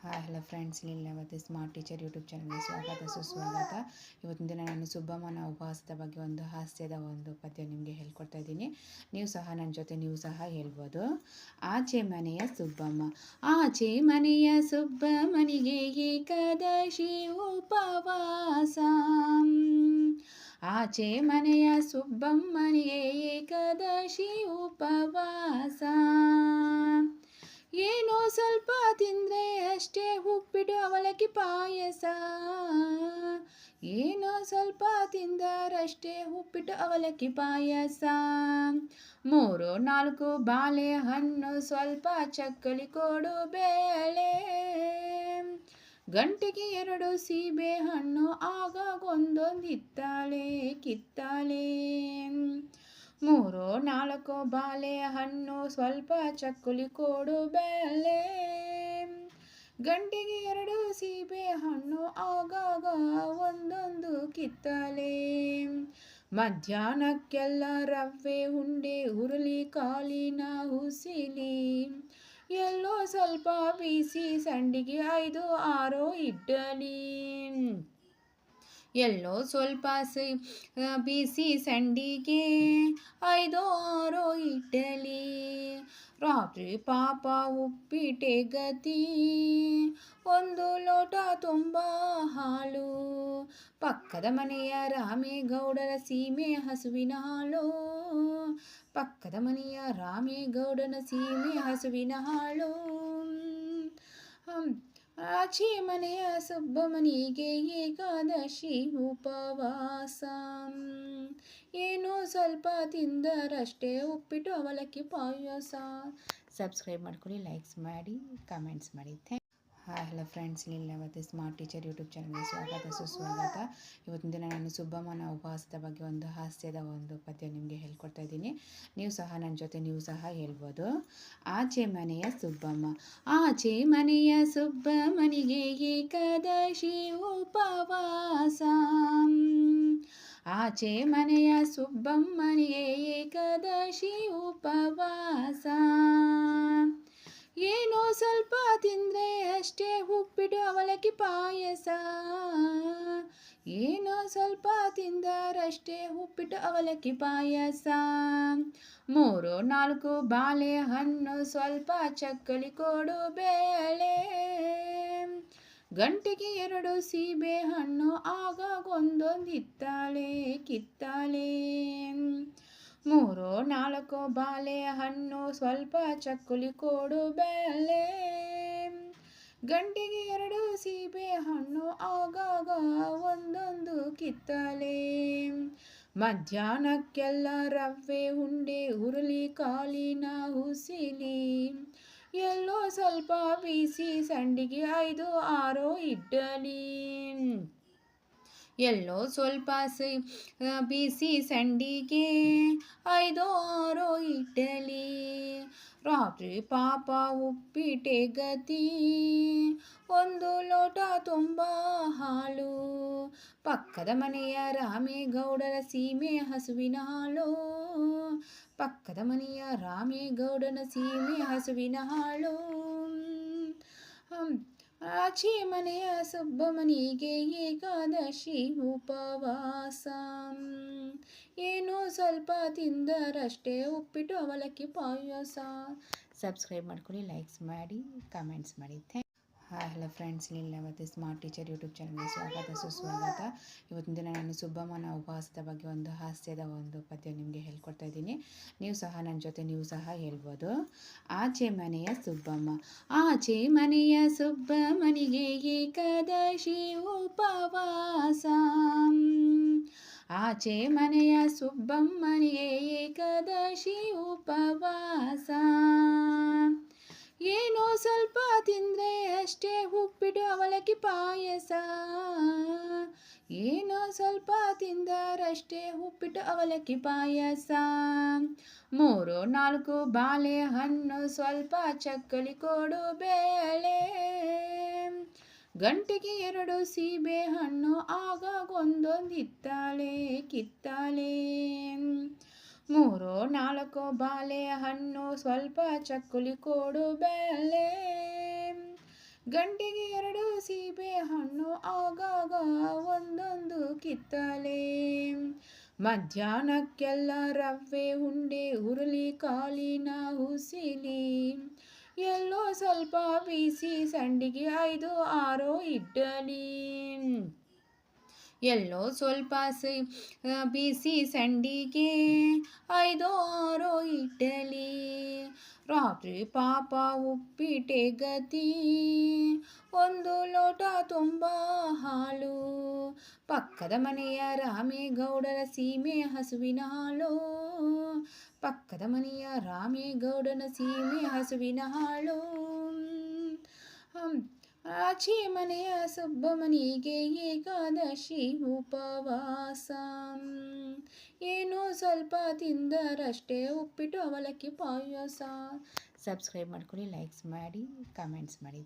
Hi hello friends, Leelavathi smart teacher YouTube ಚಾನಲ್ಗೆ ಸ್ವಾಗತ ಸುಸ್ವಾಗತ. ಇವತ್ತಿನ ದಿನ ನಾನು ಸುಬ್ಬಮ್ಮನ ಉಪವಾಸದ ಬಗ್ಗೆ ಒಂದು ಹಾಸ್ಯದ ಒಂದು ಪದ್ಯ ನಿಮಗೆ ಹೇಳ್ಕೊಡ್ತಾ ಇದ್ದೀನಿ. ನೀವು ಸಹ ಹೇಳ್ಬೋದು. ಆಚೆ ಮನೆಯ ಸುಬ್ಬಮ್ಮ, ಆಚೆ ಮನೆಯ ಸುಬ್ಬಮ್ಮನಿಗೆ ಏಕಾದಶಿ ಉಪವಾಸ. ಆಚೆ ಮನೆಯ ಸುಬ್ಬಮ್ಮನಿಗೆ ಏಕಾದಶಿ ಉಪವಾಸ. ಏನೋ ಸ್ವಲ್ಪ ತಿಂದರೆ ಅಷ್ಟೇ ಉಪ್ಪಿಟ್ಟು ಅವಲಕ್ಕಿ ಪಾಯಸ. ಏನೋ ಸ್ವಲ್ಪ ತಿಂದರಷ್ಟೇ ಉಪ್ಪಿಟ್ಟು ಅವಲಕ್ಕಿ ಪಾಯಸ. 3-4 ಬಾಳೆಹಣ್ಣು, ಸ್ವಲ್ಪ ಚಕ್ಕಲಿ ಕೊಡು ಬೇಳೆ. ಗಂಟೆಗೆ 2 ಸೀಬೆ ಹಣ್ಣು, ಆಗಾಗೊಂದೊಂದು ಕಿತ್ತಾಳೆ. 3-4 ಬಾಳೆಹಣ್ಣು, ಸ್ವಲ್ಪ ಚಕ್ಕುಲಿ ಕೊಡು ಬೇಳೆ. ಗಂಟೆಗೆ 2 ಸೀಬೆ ಹಣ್ಣು, ಆಗಾಗ ಒಂದೊಂದು ಕಿತ್ತಲೆ. ಮಧ್ಯಾಹ್ನಕ್ಕೆಲ್ಲ ರವೆ ಉಂಡೆ, ಹುರುಳಿ ಕಾಳಿನ ಹುಸಿಲಿ. ಎಲ್ಲೋ ಸ್ವಲ್ಪ ಬಿಸಿ ಸಂಡಿಗೆ, 5-6 ಇಡ್ಲಿ. ಎಲ್ಲೋ ಸ್ವಲ್ಪ ಬಿಸಿ ಸಂಡಿಗೆ, 5-6 ಇಡ್ಲಿ. ರಾತ್ರಿ ಪಾಪ ಉಪ್ಪಿಟ್ಟೆ ಗತಿ, 1 ಲೋಟ ತುಂಬ ಹಾಲು. ಪಕ್ಕದ ಮನೆಯ ರಾಮೇಗೌಡರ ಸೀಮೆ ಹಸುವಿನ ಹಾಲು. ಪಕ್ಕದ ಮನೆಯ ರಾಮೇಗೌಡನ ಸೀಮೆ ಹಸುವಿನ ಹಾಲು. ಆಚೆ ಮನೆಯ ಸುಬ್ಬಮ್ಮನಿಗೆ ಏಕಾದಶಿ ಉಪವಾಸ. ಏನೋ ಸ್ವಲ್ಪ ತಿಂದರಷ್ಟೇ ಉಪ್ಪಿಟ್ಟು ಅವಲಕ್ಕಿ ಪಾಯಸ. ಸಬ್ಸ್ಕ್ರೈಬ್ ಮಾಡ್ಕೊಳ್ಳಿ, ಲೈಕ್ಸ್ ಮಾಡಿ, ಕಮೆಂಟ್ಸ್ ಮಾಡಿ. Hi hello friends, Leelavathi smart teacher YouTube ಚಾನಲ್ಗೆ ಸ್ವಾಗತ ಸುಸ್ವಾಗತ. ಇವತ್ತಿನ ದಿನ ನಾನು ಸುಬ್ಬಮ್ಮನ ಉಪವಾಸದ ಬಗ್ಗೆ ಒಂದು ಹಾಸ್ಯದ ಒಂದು ಪದ್ಯ ನಿಮಗೆ ಹೇಳ್ಕೊಡ್ತಾ ಇದ್ದೀನಿ. ನೀವು ಸಹ ಹೇಳ್ಬೋದು. ಆಚೆ ಮನೆಯ ಸುಬ್ಬಮ್ಮ, ಆಚೆ ಮನೆಯ ಸುಬ್ಬಮ್ಮನಿಗೆ ಏಕಾದಶಿ ಉಪವಾಸ. ಆಚೆ ಮನೆಯ ಸುಬ್ಬಮ್ಮನಿಗೆ ಏಕಾದಶಿ ಉಪವಾಸ. ಏನೋ ಸ್ವಲ್ಪ ತಿಂದರೆ ಅಷ್ಟೇ ಉಪ್ಪಿಟ್ಟು ಅವಲಕ್ಕಿ ಪಾಯಸ. ಏನೋ ಸ್ವಲ್ಪ ತಿಂದರಷ್ಟೇ ಉಪ್ಪಿಟ್ಟು ಅವಲಕ್ಕಿ ಪಾಯಸ. 3-4 ಬಾಳೆಹಣ್ಣು, ಸ್ವಲ್ಪ ಚಕ್ಕಲಿ ಕೊಡು ಬೇಳೆ. ಗಂಟೆಗೆ 2 ಸೀಬೆ ಹಣ್ಣು, ಆಗಾಗೊಂದೊಂದು ಕಿತ್ತಾಳೆ. 3-4 ಬಾಳೆಹಣ್ಣು, ಸ್ವಲ್ಪ ಚಕ್ಕುಲಿ ಕೊಡು ಬೇಳೆ. ಗಂಟೆಗೆ 2 ಸೀಬೆ ಹಣ್ಣು, ಆಗಾಗ ಒಂದೊಂದು ಕಿತ್ತಲೆ. ಮಧ್ಯಾಹ್ನಕ್ಕೆಲ್ಲ ರವೆ ಉಂಡೆ, ಹುರುಳಿ ಕಾಳಿನ ಹುಸಿಲಿ. ಎಲ್ಲೋ ಸ್ವಲ್ಪ ಬಿಸಿ ಸಂಡಿಗೆ, 5-6 ಇಡ್ಲಿ. ಎಲ್ಲೋ ಸ್ವಲ್ಪ ಬಿಸಿ ಸಂಡಿಗೆ, 5-6 ಇಡ್ಲಿ. ರಾತ್ರಿ ಪಾಪ ಉಪ್ಪಿಟ್ಟೆ ಗತಿ, 1 ಲೋಟ ತುಂಬ ಹಾಲು. ಪಕ್ಕದ ಮನೆಯ ರಾಮೇಗೌಡರ ಸೀಮೆ ಹಸುವಿನ ಹಾಲು. ಪಕ್ಕದ ಮನೆಯ ರಾಮೇಗೌಡನ ಸೀಮೆ ಹಸುವಿನ ಹಾಲು. ಆಚೆ ಮನೆಯ ಸುಬ್ಬಮ್ಮನಿಗೆ ಏಕಾದಶಿ ಉಪವಾಸ. ಏನೋ ಸ್ವಲ್ಪ ತಿಂದರಷ್ಟೇ ಉಪ್ಪಿಟ್ಟು ಅವಲಕ್ಕಿ ಪಾಯಸ. ಸಬ್ಸ್ಕ್ರೈಬ್ ಮಾಡ್ಕೊಳ್ಳಿ, ಲೈಕ್ಸ್ ಮಾಡಿ, ಕಮೆಂಟ್ಸ್ ಮಾಡಿ. Hi hello friends, Leelavathi smart teacher YouTube ಚಾನಲ್ಗೆ ಸ್ವಾಗತ ಸುಸ್ವಾಗತ. ಇವತ್ತಿನ ದಿನ ನಾನು ಸುಬ್ಬಮ್ಮನ ಉಪವಾಸದ ಬಗ್ಗೆ ಒಂದು ಹಾಸ್ಯದ ಒಂದು ಪದ್ಯ ನಿಮಗೆ ಹೇಳ್ಕೊಡ್ತಾ ಇದ್ದೀನಿ. ನೀವು ಸಹ ಹೇಳ್ಬೋದು. ಆಚೆ ಮನೆಯ ಸುಬ್ಬಮ್ಮ, ಆಚೆ ಮನೆಯ ಸುಬ್ಬಮ್ಮನಿಗೆ ಏಕಾದಶಿ ಉಪವಾಸ. ಆಚೆ ಮನೆಯ ಸುಬ್ಬಮ್ಮನಿಗೆ ಏಕಾದಶಿ ಉಪವಾಸ. ಏನೋ ಸ್ವಲ್ಪ ತಿಂದರೆ ಅಷ್ಟೇ ಉಪ್ಪಿಟ್ಟು ಅವಲಕ್ಕಿ ಪಾಯಸ. ಏನೋ ಸ್ವಲ್ಪ ತಿಂದರಷ್ಟೇ ಉಪ್ಪಿಟ್ಟು ಅವಲಕ್ಕಿ ಪಾಯಸ. 3-4 ಬಾಳೆಹಣ್ಣು, ಸ್ವಲ್ಪ ಚಕ್ಕಲಿ ಕೊಡು ಬೇಳೆ. ಗಂಟೆಗೆ 2 ಸೀಬೆ ಹಣ್ಣು, ಆಗಾಗೊಂದೊಂದು ಕಿತ್ತಾಳೆ. 3-4 ಬಾಳೆಹಣ್ಣು, ಸ್ವಲ್ಪ ಚಕ್ಕುಲಿ ಕೊಡು ಬೇಳೆ. ಗಂಟೆಗೆ 2 ಸೀಬೆ ಹಣ್ಣು ಆಗಾಗ ಒಂದೊಂದು ಕಿತ್ತಲೆ. ಮಧ್ಯಾಹ್ನಕ್ಕೆಲ್ಲ ರವೆ ಉಂಡೆ ಹುರುಳಿ ಕಾಳಿನ ಹುಸಿಲಿ. ಎಲ್ಲೋ ಸ್ವಲ್ಪ ಬಿಸಿ ಸಂಡಿಗೆ 5 6 ಇಡ್ಲಿ. ಎಲ್ಲೋ ಸ್ವಲ್ಪ ಬಿಸಿ ಸಂಡಿಗೆ 5 6 ಇಡ್ಲಿ. ರಾತ್ರಿ ಪಾಪ ಉಪ್ಪಿಟ್ಟೆ ಗತಿ, 1 ಲೋಟ ತುಂಬ ಹಾಲು. ಪಕ್ಕದ ಮನೆಯ ರಾಮೇಗೌಡರ ಸೀಮೆ ಹಸುವಿನ ಹಾಲು. ಪಕ್ಕದ ಮನೆಯ ರಾಮೇಗೌಡನ ಸೀಮೆ ಹಸುವಿನ ಹಾಲು. ಆಚೆ ಮನೆಯ ಸುಬ್ಬಮ್ಮನಿಗೆ ಏಕಾದಶಿ ಉಪವಾಸ. ಏನೋ ಸ್ವಲ್ಪ ತಿಂದರಷ್ಟೇ ಉಪ್ಪಿಟ್ಟು ಅವಲಕ್ಕಿ ಪಾಯಸ. ಸಬ್ಸ್ಕ್ರೈಬ್ ಮಾಡ್ಕೊಳ್ಳಿ, ಲೈಕ್ಸ್ ಮಾಡಿ, ಕಮೆಂಟ್ಸ್ ಮಾಡಿ.